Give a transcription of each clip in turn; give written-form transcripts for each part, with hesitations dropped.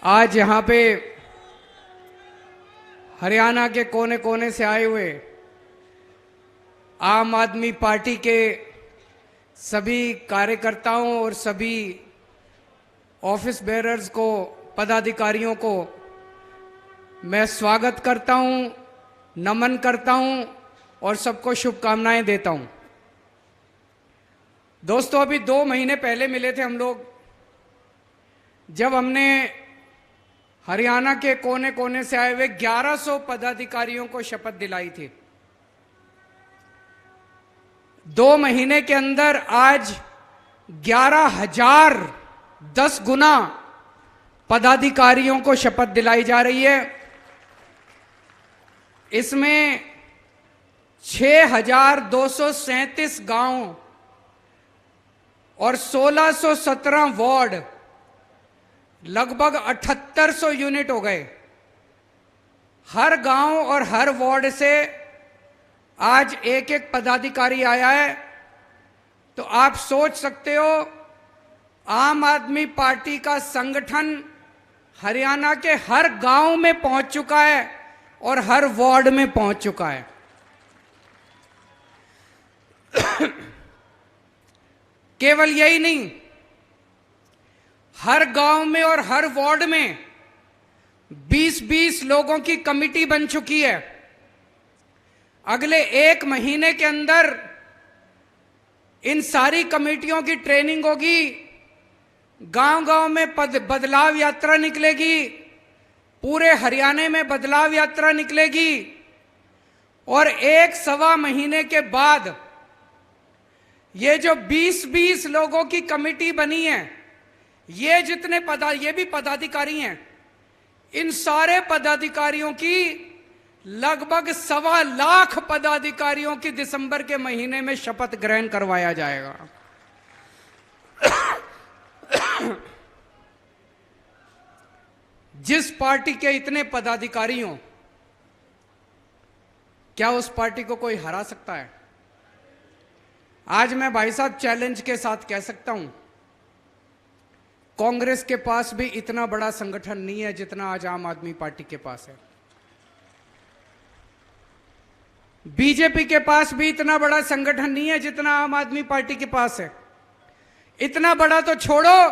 आज यहाँ पे हरियाणा के कोने कोने से आए हुए आम आदमी पार्टी के सभी कार्यकर्ताओं और सभी ऑफिस बेरर्स को, पदाधिकारियों को मैं स्वागत करता हूं, नमन करता हूं और सबको शुभकामनाएं देता हूं। दोस्तों, अभी 2 महीने पहले मिले थे हम लोग, जब हमने हरियाणा के कोने कोने से आए हुए 1100 पदाधिकारियों को शपथ दिलाई थी। 2 महीने के अंदर आज 11,000 10 गुना पदाधिकारियों को शपथ दिलाई जा रही है। इसमें 6,237 गांव और 1,617 वार्ड, लगभग 7,800 यूनिट हो गए। हर गांव और हर वार्ड से आज एक एक पदाधिकारी आया है। तो आप सोच सकते हो, आम आदमी पार्टी का संगठन हरियाणा के हर गांव में पहुंच चुका है और हर वार्ड में पहुंच चुका है। केवल यही नहीं, हर गांव में और हर वार्ड में 20-20 लोगों की कमेटी बन चुकी है। अगले 1 महीने के अंदर इन सारी कमेटियों की ट्रेनिंग होगी, गांव-गांव में बदलाव यात्रा निकलेगी, पूरे हरियाणा में बदलाव यात्रा निकलेगी और 1-1.25 महीने के बाद ये जो 20-20 लोगों की कमेटी बनी है, ये भी पदाधिकारी हैं, इन सारे पदाधिकारियों की लगभग 1.25 लाख पदाधिकारियों की दिसंबर के महीने में शपथ ग्रहण करवाया जाएगा। जिस पार्टी के इतने पदाधिकारी हों, क्या उस पार्टी को कोई हरा सकता है? आज मैं भाई साहब चैलेंज के साथ कह सकता हूं, कांग्रेस के पास भी इतना बड़ा संगठन नहीं है जितना आज आम आदमी पार्टी के पास है। बीजेपी के पास भी इतना बड़ा संगठन नहीं है जितना आम आदमी पार्टी के पास है। इतना बड़ा तो छोड़ो,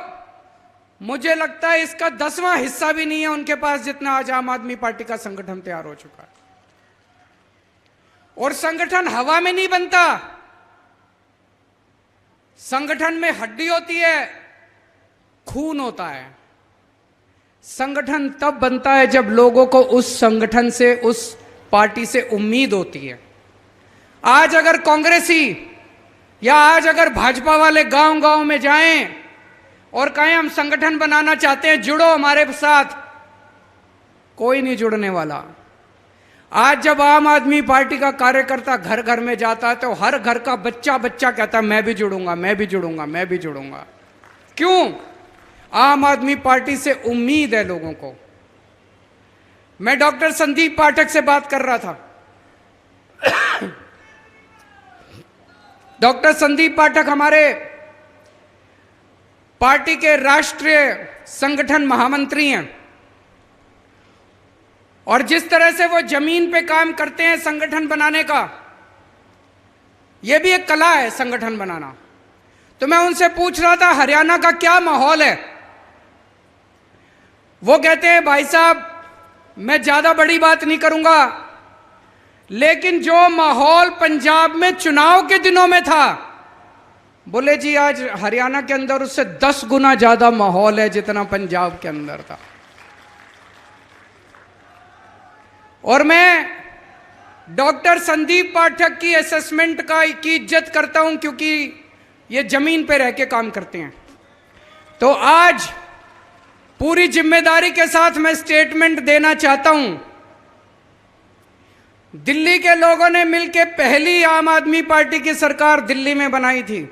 मुझे लगता है इसका 10वां हिस्सा भी नहीं है उनके पास जितना आज आम आदमी पार्टी का संगठन तैयार हो चुका है। और संगठन हवा में नहीं बनता, संगठन में हड्डी होती है, खून होता है। संगठन तब बनता है जब लोगों को उस संगठन से, उस पार्टी से उम्मीद होती है। आज अगर कांग्रेसी या आज अगर भाजपा वाले गांव-गांव में जाएं और कहें हम संगठन बनाना चाहते हैं, जुड़ो हमारे साथ, कोई नहीं जुड़ने वाला। आज जब आम आदमी पार्टी का कार्यकर्ता घर घर में जाता है तो हर घर का बच्चा कहता है मैं भी जुड़ूंगा, मैं भी जुड़ूंगा, मैं भी जुड़ूंगा। क्यों? आम आदमी पार्टी से उम्मीद है लोगों को। मैं डॉक्टर संदीप पाठक से बात कर रहा था। डॉक्टर संदीप पाठक हमारे पार्टी के राष्ट्रीय संगठन महामंत्री हैं और जिस तरह से वो जमीन पे काम करते हैं संगठन बनाने का, ये भी एक कला है संगठन बनाना। तो मैं उनसे पूछ रहा था हरियाणा का क्या माहौल है। वो कहते हैं भाई साहब, मैं ज्यादा बड़ी बात नहीं करूंगा, लेकिन जो माहौल पंजाब में चुनाव के दिनों में था, बोले जी आज हरियाणा के अंदर उससे 10 गुना ज्यादा माहौल है जितना पंजाब के अंदर था। और मैं डॉक्टर संदीप पाठक की असेसमेंट की इज्जत करता हूं क्योंकि ये जमीन पे रह के काम करते हैं। तो आज पूरी जिम्मेदारी के साथ मैं स्टेटमेंट देना चाहता हूं। दिल्ली के लोगों ने मिलकर पहली आम आदमी पार्टी की सरकार दिल्ली में बनाई थी।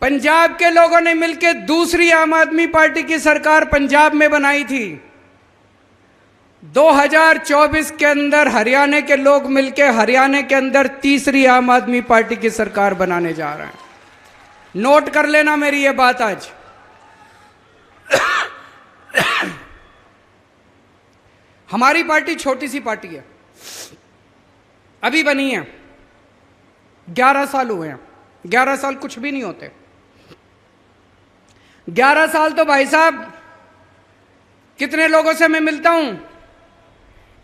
पंजाब के लोगों ने मिलकर दूसरी आम आदमी पार्टी की सरकार पंजाब में बनाई थी। 2024 के अंदर हरियाणा के लोग मिलकर हरियाणा के अंदर तीसरी आम आदमी पार्टी की सरकार बनाने जा रहे हैं। नोट कर लेना मेरी ये बात आज। हमारी पार्टी छोटी सी पार्टी है, अभी बनी है, 11 साल हुए हैं। 11 साल कुछ भी नहीं होते। 11 साल तो भाई साहब, कितने लोगों से मैं मिलता हूं,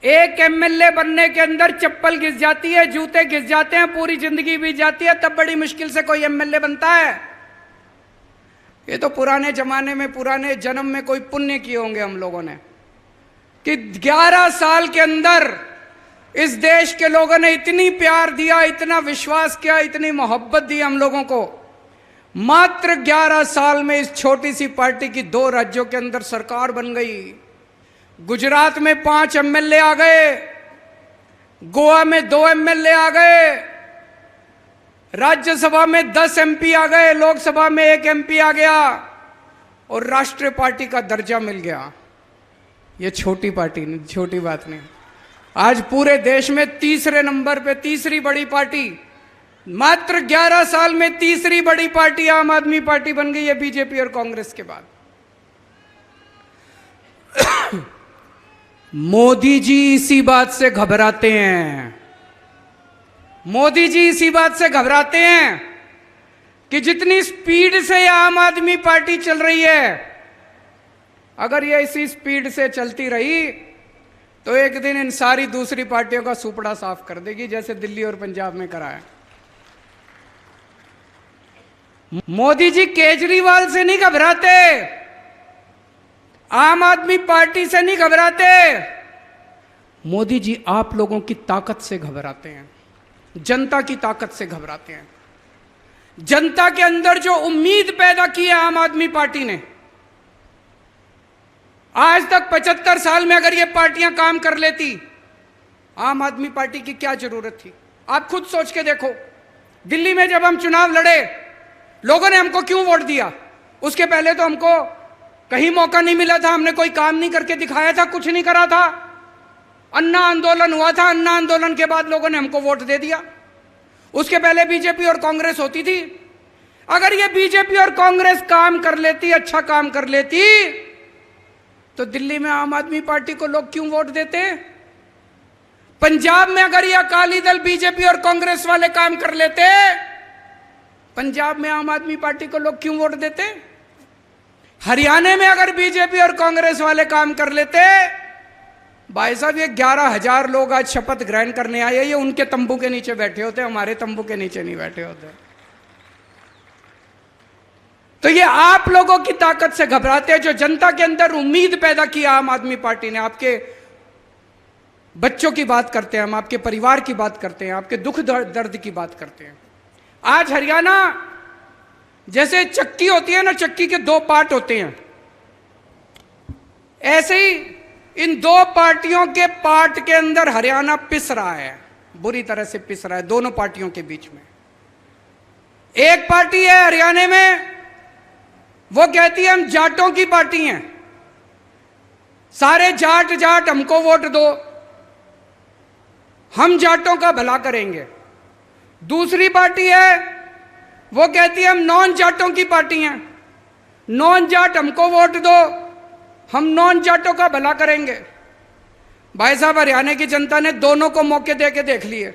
एक एमएलए बनने के अंदर चप्पल घिस जाती है, जूते घिस जाते हैं, पूरी जिंदगी बीत जाती है, तब बड़ी मुश्किल से कोई एमएलए बनता है। ये तो पुराने जमाने में, पुराने जन्म में कोई पुण्य किए होंगे हम लोगों ने, कि 11 साल के अंदर इस देश के लोगों ने इतनी प्यार दिया, इतना विश्वास किया, इतनी मोहब्बत दी हम लोगों को। मात्र 11 साल में इस छोटी सी पार्टी की 2 राज्यों के अंदर सरकार बन गई। गुजरात में 5 एमएलए आ गए, गोवा में 2 एमएलए आ गए, राज्यसभा में 10 एमपी आ गए, लोकसभा में 1 एमपी आ गया और राष्ट्रीय पार्टी का दर्जा मिल गया। ये छोटी पार्टी नहीं, छोटी बात नहीं। आज पूरे देश में तीसरे नंबर पे तीसरी बड़ी पार्टी, मात्र 11 साल में तीसरी बड़ी पार्टी आम आदमी पार्टी बन गई है बीजेपी और कांग्रेस के बाद। मोदी जी इसी बात से घबराते हैं, मोदी जी इसी बात से घबराते हैं कि जितनी स्पीड से ये आम आदमी पार्टी चल रही है, अगर ये इसी स्पीड से चलती रही तो एक दिन इन सारी दूसरी पार्टियों का सुपड़ा साफ कर देगी, जैसे दिल्ली और पंजाब में कराया। मोदी जी केजरीवाल से नहीं घबराते, आम आदमी पार्टी से नहीं घबराते, मोदी जी आप लोगों की ताकत से घबराते हैं, जनता की ताकत से घबराते हैं। जनता के अंदर जो उम्मीद पैदा की है आम आदमी पार्टी ने, आज तक 75 साल में अगर ये पार्टियां काम कर लेती, आम आदमी पार्टी की क्या जरूरत थी? आप खुद सोच के देखो, दिल्ली में जब हम चुनाव लड़े, लोगों ने हमको क्यों वोट दिया? उसके पहले तो हमको कहीं मौका नहीं मिला था, हमने कोई काम नहीं करके दिखाया था, कुछ नहीं करा था। अन्ना आंदोलन हुआ था, अन्ना आंदोलन के बाद लोगों ने हमको वोट दे दिया। उसके पहले बीजेपी और कांग्रेस होती थी। अगर ये बीजेपी और कांग्रेस काम कर लेती, अच्छा काम कर लेती, तो दिल्ली में आम आदमी पार्टी को लोग क्यों वोट देते? पंजाब में अगर ये अकाली दल, बीजेपी और कांग्रेस वाले काम कर लेते, पंजाब में आम आदमी पार्टी को लोग क्यों वोट देते? हरियाणा में अगर बीजेपी और कांग्रेस वाले काम कर लेते, भाई साहब ये 11,000 लोग आज शपथ ग्रहण करने आए, ये उनके तंबू के नीचे बैठे होते, हमारे तंबू के नीचे नहीं बैठे होते। तो ये आप लोगों की ताकत से घबराते हैं, जो जनता के अंदर उम्मीद पैदा की आम आदमी पार्टी ने। आपके बच्चों की बात करते हैं हम, आपके परिवार की बात करते हैं, आपके दुख दर्द की बात करते हैं। आज हरियाणा जैसे चक्की होती है ना, चक्की के 2 पार्ट होते हैं, ऐसे ही इन 2 पार्टियों के पार्ट के अंदर हरियाणा पिस रहा है, बुरी तरह से पिस रहा है दोनों पार्टियों के बीच में। एक पार्टी है हरियाणा में, वो कहती है हम जाटों की पार्टी हैं, सारे जाट जाट हमको वोट दो, हम जाटों का भला करेंगे। दूसरी पार्टी है, वो कहती है हम नॉन जाटों की पार्टी हैं, नॉन जाट हमको वोट दो, हम नॉन जाटों का भला करेंगे। भाई साहब हरियाणा की जनता ने दोनों को मौके दे के देख लिए,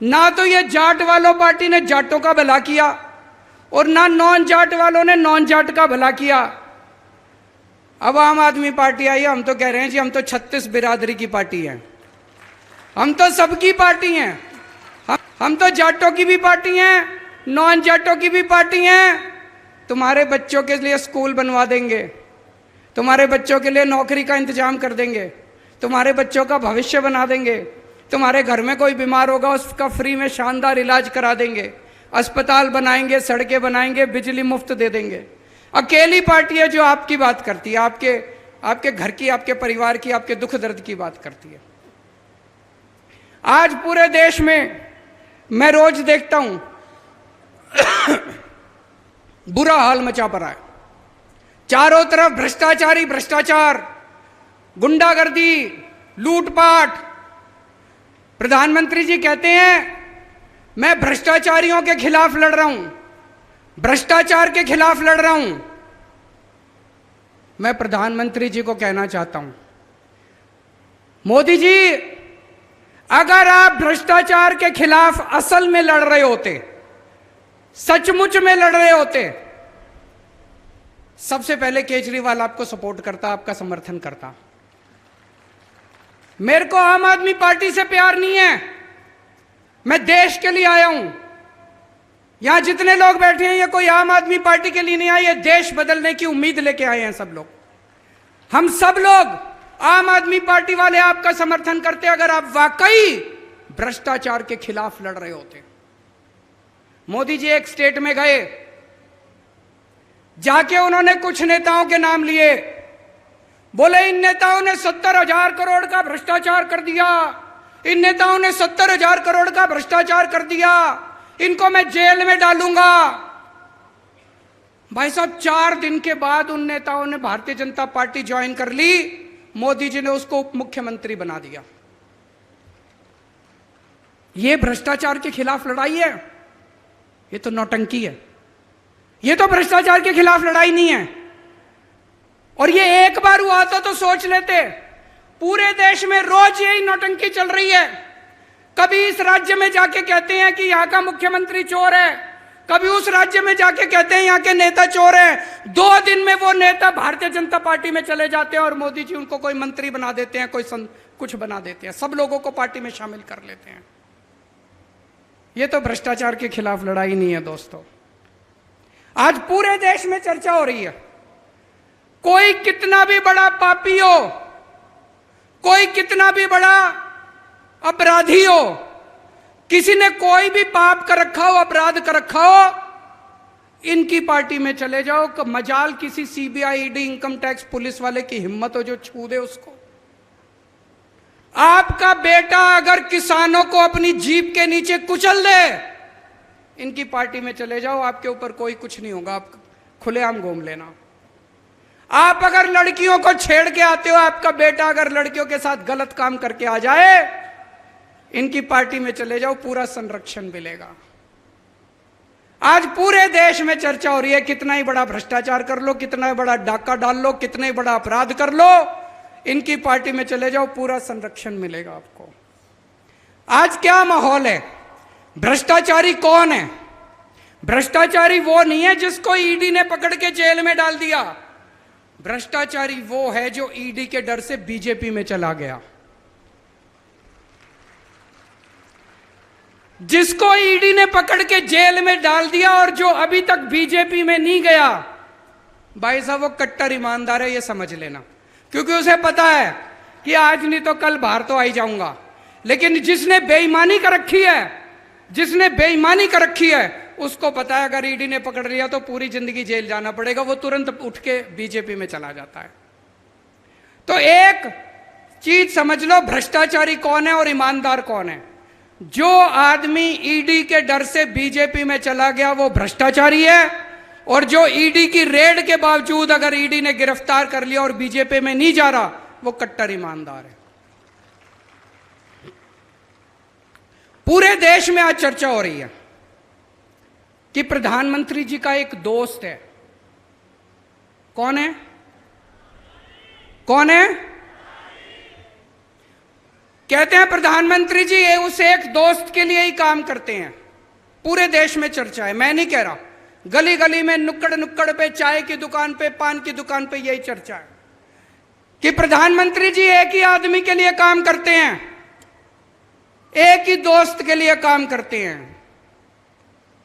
ना तो ये जाट वालों पार्टी ने जाटों का भला किया और ना नॉन जाट वालों ने नॉन जाट का भला किया। अब आम आदमी पार्टी आई है, हम तो कह रहे हैं जी हम तो 36 बिरादरी की पार्टी है, हम तो सबकी पार्टी हैं, हम तो जाटों की भी पार्टी हैं, नॉन जाटों की भी पार्टी हैं। तुम्हारे बच्चों के लिए स्कूल बनवा देंगे, तुम्हारे बच्चों के लिए नौकरी का इंतजाम कर देंगे, तुम्हारे बच्चों का भविष्य बना देंगे, तुम्हारे घर में कोई बीमार होगा उसका फ्री में शानदार इलाज करा देंगे, अस्पताल बनाएंगे, सड़कें बनाएंगे, बिजली मुफ्त दे देंगे। अकेली पार्टी है जो आपकी बात करती है, आपके घर की, आपके परिवार की, आपके दुख दर्द की बात करती है। आज पूरे देश में मैं रोज देखता हूं बुरा हाल मचा पड़ा है, चारों तरफ भ्रष्टाचारी भ्रष्टाचार, गुंडागर्दी, लूटपाट। प्रधानमंत्री जी कहते हैं मैं भ्रष्टाचारियों के खिलाफ लड़ रहा हूं, भ्रष्टाचार के खिलाफ लड़ रहा हूं। मैं प्रधानमंत्री जी को कहना चाहता हूं, मोदी जी, अगर आप भ्रष्टाचार के खिलाफ असल में लड़ रहे होते, सचमुच में लड़ रहे होते, सबसे पहले केजरीवाल आपको सपोर्ट करता, आपका समर्थन करता। मेरे को आम आदमी पार्टी से प्यार नहीं है, मैं देश के लिए आया हूं। यहां जितने लोग बैठे हैं ये कोई आम आदमी पार्टी के लिए नहीं आए, ये देश बदलने की उम्मीद लेके आए हैं सब लोग। हम सब लोग आम आदमी पार्टी वाले आपका समर्थन करते अगर आप वाकई भ्रष्टाचार के खिलाफ लड़ रहे होते। मोदी जी एक स्टेट में गए, जाके उन्होंने कुछ नेताओं के नाम लिए, बोले इन नेताओं ने 70,000 करोड़ का भ्रष्टाचार कर दिया, इन नेताओं ने 70,000 करोड़ का भ्रष्टाचार कर दिया, इनको मैं जेल में डालूंगा। भाई साहब 4 दिन के बाद उन नेताओं ने भारतीय जनता पार्टी ज्वाइन कर ली, मोदी जी ने उसको उप मुख्यमंत्री बना दिया। यह भ्रष्टाचार के खिलाफ लड़ाई है? ये तो नौटंकी है, ये तो भ्रष्टाचार के खिलाफ लड़ाई नहीं है। और ये एक बार हुआ तो सोच लेते, पूरे देश में रोज यही नौटंकी चल रही है। कभी इस राज्य में जाके कहते हैं कि यहां का मुख्यमंत्री चोर है, कभी उस राज्य में जाके कहते हैं यहां के नेता चोर है। 2 दिन में वो नेता भारतीय जनता पार्टी में चले जाते हैं और मोदी जी उनको कोई मंत्री बना देते हैं, कोई कुछ बना देते हैं, सब लोगों को पार्टी में शामिल कर लेते हैं। ये तो भ्रष्टाचार के खिलाफ लड़ाई नहीं है दोस्तों। आज पूरे देश में चर्चा हो रही है, कोई कितना भी बड़ा पापी हो, कोई कितना भी बड़ा अपराधी हो, किसी ने कोई भी पाप कर रखा हो, अपराध कर रखा हो, इनकी पार्टी में चले जाओ। मजाल किसी CBI, ED, income tax police वाले की हिम्मत हो जो छू दे उसको। आपका बेटा अगर किसानों को अपनी जीप के नीचे कुचल दे, इनकी पार्टी में चले जाओ, आपके ऊपर कोई कुछ नहीं होगा, आप खुलेआम घूम लेना। आप अगर लड़कियों को छेड़ के आते हो, आपका बेटा अगर लड़कियों के साथ गलत काम करके आ जाए, इनकी पार्टी में चले जाओ, पूरा संरक्षण मिलेगा। आज पूरे देश में चर्चा हो रही है, कितना ही बड़ा भ्रष्टाचार कर लो, कितना ही बड़ा डाका डाल लो, कितना ही बड़ा अपराध कर लो, इनकी पार्टी में चले जाओ, पूरा संरक्षण मिलेगा आपको। आज क्या माहौल है? भ्रष्टाचारी कौन है? भ्रष्टाचारी वो नहीं है जिसको ईडी ने पकड़ के जेल में डाल दिया। भ्रष्टाचारी वो है जो ईडी के डर से बीजेपी में चला गया। जिसको ईडी ने पकड़ के जेल में डाल दिया और जो अभी तक बीजेपी में नहीं गया, भाई साहब वो कट्टर ईमानदार है, ये समझ लेना। क्योंकि उसे पता है कि आज नहीं तो कल बाहर तो आ ही जाऊंगा। लेकिन जिसने बेईमानी कर रखी है, जिसने बेईमानी कर रखी है, उसको पता है अगर ईडी ने पकड़ लिया तो पूरी जिंदगी जेल जाना पड़ेगा, वो तुरंत उठ के बीजेपी में चला जाता है। तो एक चीज समझ लो, भ्रष्टाचारी कौन है और ईमानदार कौन है। जो आदमी ईडी के डर से बीजेपी में चला गया वो भ्रष्टाचारी है, और जो ईडी की रेड के बावजूद अगर ईडी ने गिरफ्तार कर लिया और बीजेपी में नहीं जा रहा, वो कट्टर ईमानदार है। पूरे देश में आज चर्चा हो रही है कि प्रधानमंत्री जी का एक दोस्त है। कौन है? कौन है? कहते हैं प्रधानमंत्री जी ये उस एक दोस्त के लिए ही काम करते हैं। पूरे देश में चर्चा है, मैं नहीं कह रहा, गली गली में, नुक्कड़ नुक्कड़ पे, चाय की दुकान पे, पान की दुकान पे यही चर्चा है कि प्रधानमंत्री जी एक ही आदमी के लिए काम करते हैं, एक ही दोस्त के लिए काम करते हैं।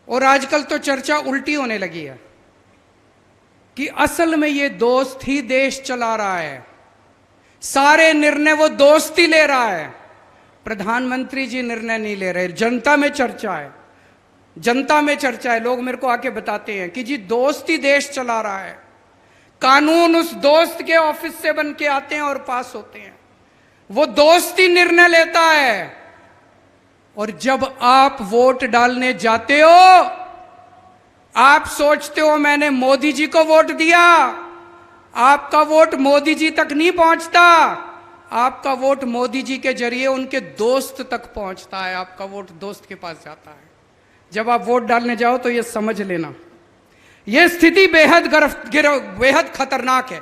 और आजकल तो चर्चा उल्टी होने लगी है कि असल में ये दोस्त ही देश चला रहा है, सारे निर्णय वो दोस्त ही ले रहा है, प्रधानमंत्री जी निर्णय नहीं ले रहे। जनता में चर्चा है, जनता में चर्चा है। लोग मेरे को आके बताते हैं कि जी दोस्त ही देश चला रहा है, कानून उस दोस्त के ऑफिस से बन के आते हैं और पास होते हैं, वो दोस्त ही निर्णय लेता है। और जब आप वोट डालने जाते हो, आप सोचते हो मैंने मोदी जी को वोट दिया, आपका वोट मोदी जी तक नहीं पहुंचता, आपका वोट मोदी जी के जरिए उनके दोस्त तक पहुंचता है, आपका वोट दोस्त के पास जाता है। जब आप वोट डालने जाओ तो यह समझ लेना, यह स्थिति बेहद खतरनाक है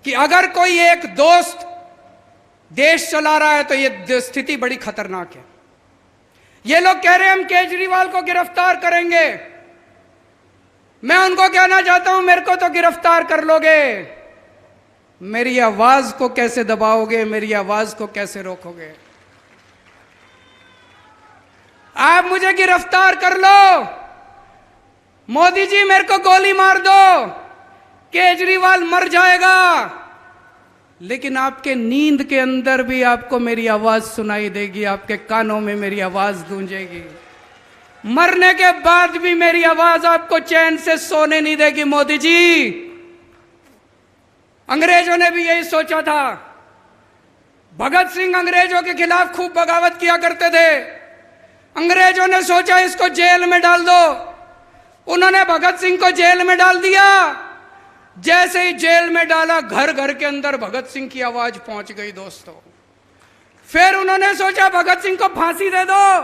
कि अगर कोई एक दोस्त देश चला रहा है, तो ये स्थिति बड़ी खतरनाक है। ये लोग कह रहे हैं हम केजरीवाल को गिरफ्तार करेंगे। मैं उनको कहना चाहता हूं, मेरे को तो गिरफ्तार कर लोगे, मेरी आवाज को कैसे दबाओगे, मेरी आवाज को कैसे रोकोगे? आप मुझे गिरफ्तार कर लो, मोदी जी मेरे को गोली मार दो, केजरीवाल मर जाएगा, लेकिन आपके नींद के अंदर भी आपको मेरी आवाज सुनाई देगी, आपके कानों में मेरी आवाज गूंजेगी। मरने के बाद भी मेरी आवाज आपको चैन से सोने नहीं देगी। मोदी जी, अंग्रेजों ने भी यही सोचा था। भगत सिंह अंग्रेजों के खिलाफ खूब बगावत किया करते थे। अंग्रेजों ने सोचा इसको जेल में डाल दो, उन्होंने भगत सिंह को जेल में डाल दिया। जैसे ही जेल में डाला, घर घर के अंदर भगत सिंह की आवाज पहुंच गई दोस्तों। फिर उन्होंने सोचा भगत सिंह को फांसी दे दो,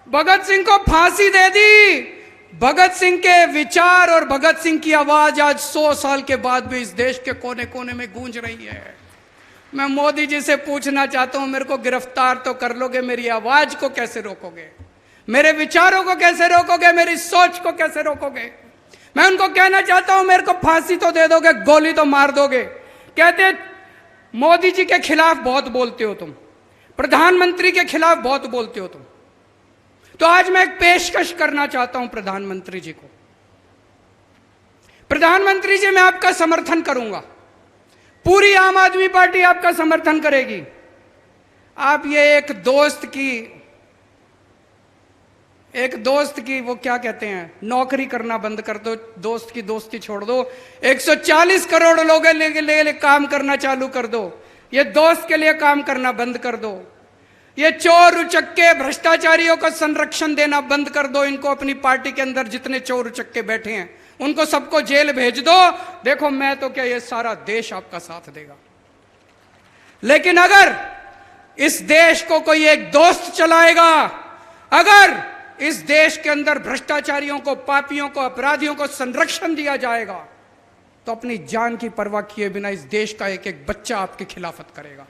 भगत सिंह को फांसी दे दी। भगत सिंह के विचार और भगत सिंह की आवाज आज 100 साल के बाद भी इस देश के कोने कोने में गूंज रही है। मैं मोदी जी से पूछना चाहता हूं, मेरे को गिरफ्तार तो कर लोगे, मेरी आवाज को कैसे रोकोगे? मेरे विचारों को कैसे रोकोगे? मेरी सोच को कैसे रोकोगे? मैं उनको कहना चाहता हूं, मेरे को फांसी तो दे दोगे, गोली तो मार दोगे। कहते मोदी जी के खिलाफ बहुत बोलते हो तुम, प्रधानमंत्री के खिलाफ बहुत बोलते हो तुम। तो आज मैं एक पेशकश करना चाहता हूं प्रधानमंत्री जी को। प्रधानमंत्री जी, मैं आपका समर्थन करूंगा, पूरी आम आदमी पार्टी आपका समर्थन करेगी। आप ये एक दोस्त की वो क्या कहते हैं, नौकरी करना बंद कर दो, दोस्त की दोस्ती छोड़ दो। 140 करोड़ लोगों के लिए काम करना चालू कर दो। ये दोस्त के लिए काम करना बंद कर दो। ये चोर उचक्के भ्रष्टाचारियों को संरक्षण देना बंद कर दो। इनको अपनी पार्टी के अंदर जितने चोर उचक्के बैठे हैं उनको सबको जेल भेज दो। देखो, मैं तो क्या, ये सारा देश आपका साथ देगा। लेकिन अगर इस देश को कोई एक दोस्त चलाएगा, अगर इस देश के अंदर भ्रष्टाचारियों को, पापियों को, अपराधियों को संरक्षण दिया जाएगा, तो अपनी जान की परवाह किए बिना इस देश का एक एक बच्चा आपकी खिलाफत करेगा।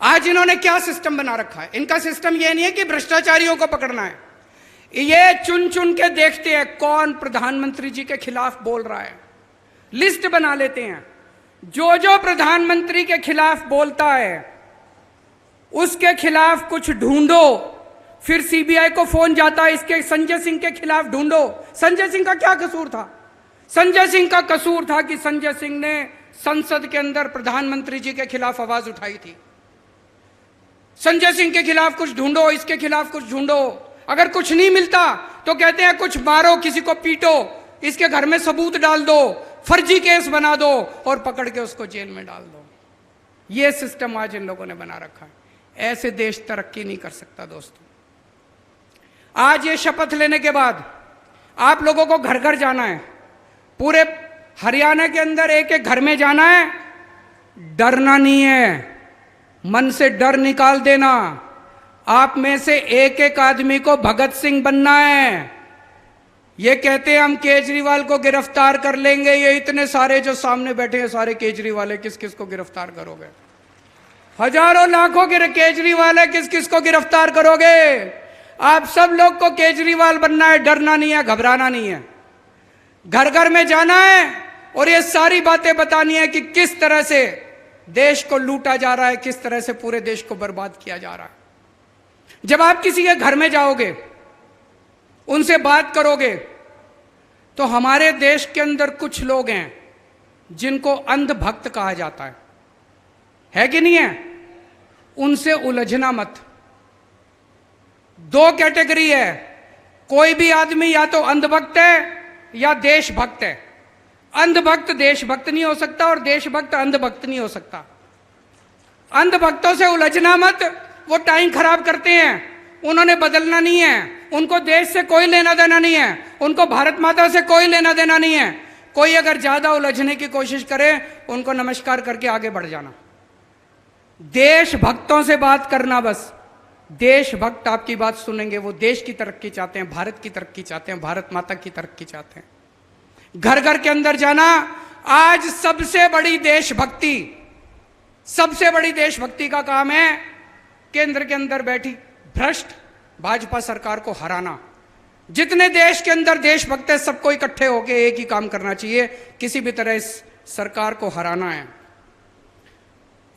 आज इन्होंने क्या सिस्टम बना रखा है? इनका सिस्टम यह नहीं है कि भ्रष्टाचारियों को पकड़ना है, ये चुन चुन के देखते हैं कौन प्रधानमंत्री जी के खिलाफ बोल रहा है। लिस्ट बना लेते हैं, जो जो प्रधानमंत्री के खिलाफ बोलता है उसके खिलाफ कुछ ढूंढो। फिर सीबीआई को फोन जाता है, इसके संजय सिंह के खिलाफ ढूंढो। संजय सिंह का क्या कसूर था? संजय सिंह का कसूर था कि संजय सिंह ने संसद के अंदर प्रधानमंत्री जी के खिलाफ आवाज उठाई थी। संजय सिंह के खिलाफ कुछ ढूंढो, इसके खिलाफ कुछ ढूंढो। अगर कुछ नहीं मिलता तो कहते हैं कुछ मारो, किसी को पीटो, इसके घर में सबूत डाल दो, फर्जी केस बना दो और पकड़ के उसको जेल में डाल दो। यह सिस्टम आज इन लोगों ने बना रखा है। ऐसे देश तरक्की नहीं कर सकता दोस्तों। आज ये शपथ लेने के बाद आप लोगों को घर घर जाना है, पूरे हरियाणा के अंदर एक एक घर में जाना है। डरना नहीं है, मन से डर निकाल देना। आप में से एक एक आदमी को भगत सिंह बनना है। ये कहते हैं हम केजरीवाल को गिरफ्तार कर लेंगे, ये इतने सारे जो सामने बैठे हैं सारे केजरीवाल है, किस किस को गिरफ्तार करोगे? हजारों लाखों के केजरीवाल है, किस किस को गिरफ्तार करोगे? आप सब लोग को केजरीवाल बनना है, डरना नहीं है, घबराना नहीं है। घर घर में जाना है और ये सारी बातें बतानी है कि किस तरह से देश को लूटा जा रहा है, किस तरह से पूरे देश को बर्बाद किया जा रहा है। जब आप किसी के घर में जाओगे, उनसे बात करोगे, तो हमारे देश के अंदर कुछ लोग हैं जिनको अंधभक्त कहा जाता है कि नहीं है? उनसे उलझना मत। दो कैटेगरी है, कोई भी आदमी या तो अंधभक्त है या देशभक्त है। अंधभक्त देशभक्त नहीं हो सकता और देशभक्त अंधभक्त नहीं हो सकता। अंधभक्तों से उलझना मत, वो टाइम खराब करते हैं, उन्होंने बदलना नहीं है, उनको देश से कोई लेना देना नहीं है, उनको भारत माता से कोई लेना देना नहीं है। कोई अगर ज्यादा उलझने की कोशिश करे, उनको नमस्कार करके आगे बढ़ जाना। देशभक्तों से बात करना बस, देशभक्त आपकी बात सुनेंगे, वो देश की तरक्की चाहते हैं, भारत की तरक्की चाहते हैं, भारत माता की तरक्की चाहते हैं। घर घर के अंदर जाना, आज सबसे बड़ी देशभक्ति का काम है केंद्र के अंदर बैठी भ्रष्ट भाजपा सरकार को हराना। जितने देश के अंदर देशभक्त है, सबको इकट्ठे होकर एक ही काम करना चाहिए, किसी भी तरह इस सरकार को हराना है।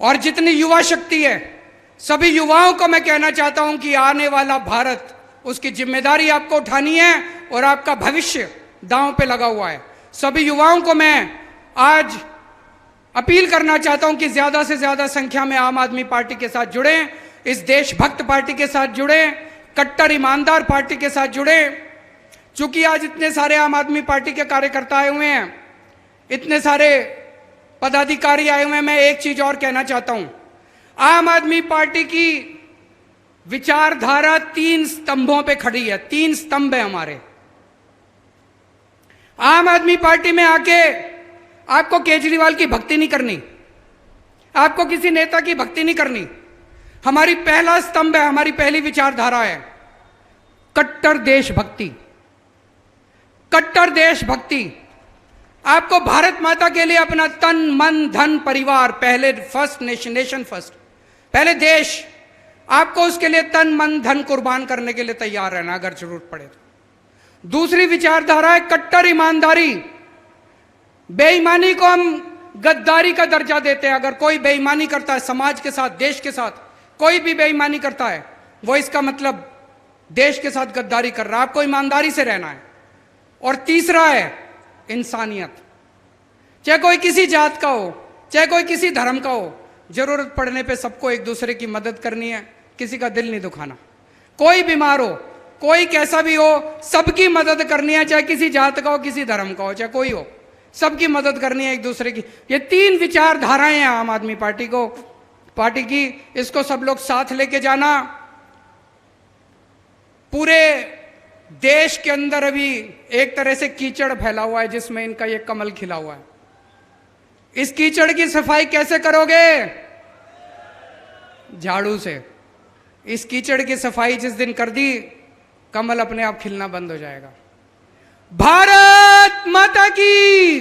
और जितनी युवा शक्ति है, सभी युवाओं को मैं कहना चाहता हूं कि आने वाला भारत, उसकी जिम्मेदारी आपको उठानी है और आपका भविष्य दांव पे लगा हुआ है। सभी युवाओं को मैं आज अपील करना चाहता हूं कि ज्यादा से ज्यादा संख्या में आम आदमी पार्टी के साथ जुड़े, इस देशभक्त पार्टी के साथ जुड़े, कट्टर ईमानदार पार्टी के साथ जुड़े। चूंकि आज इतने सारे आम आदमी पार्टी के कार्यकर्ता आए हुए हैं, इतने सारे पदाधिकारी आए हुए हैं, मैं एक चीज और कहना चाहता हूं। आम आदमी पार्टी की विचारधारा 3 स्तंभों पे खड़ी है, 3 स्तंभ है हमारे। आम आदमी पार्टी में आके आपको केजरीवाल की भक्ति नहीं करनी, आपको किसी नेता की भक्ति नहीं करनी। हमारी पहला स्तंभ है, हमारी पहली विचारधारा है कट्टर देशभक्ति। कट्टर देशभक्ति, आपको भारत माता के लिए अपना तन मन धन परिवार, पहले फर्स्ट नेशन फर्स्ट, पहले देश, आपको उसके लिए तन मन धन कुर्बान करने के लिए तैयार रहना अगर जरूरत पड़े तो। दूसरी विचारधारा है कट्टर ईमानदारी। बेईमानी को हम गद्दारी का दर्जा देते हैं। अगर कोई बेईमानी करता है समाज के साथ, देश के साथ, कोई भी बेईमानी करता है, वो इसका मतलब देश के साथ गद्दारी कर रहा है। आपको ईमानदारी से रहना है। और तीसरा है इंसानियत। चाहे कोई किसी जात का हो, चाहे कोई किसी धर्म का हो, जरूरत पड़ने पे सबको एक दूसरे की मदद करनी है, किसी का दिल नहीं दुखाना। कोई बीमार हो, कोई कैसा भी हो, सबकी मदद करनी है, चाहे किसी जात का हो, किसी धर्म का हो, चाहे कोई हो, सबकी मदद करनी है एक दूसरे की। ये 3 विचारधाराएं हैं आम आदमी पार्टी की। इसको सब लोग साथ लेके जाना। पूरे देश के अंदर अभी एक तरह से कीचड़ फैला हुआ है, जिसमें इनका ये कमल खिला हुआ है। इस कीचड़ की सफाई कैसे करोगे? झाड़ू से। इस कीचड़ की सफाई जिस दिन कर दी, कमल अपने आप खिलना बंद हो जाएगा। भारत माता की।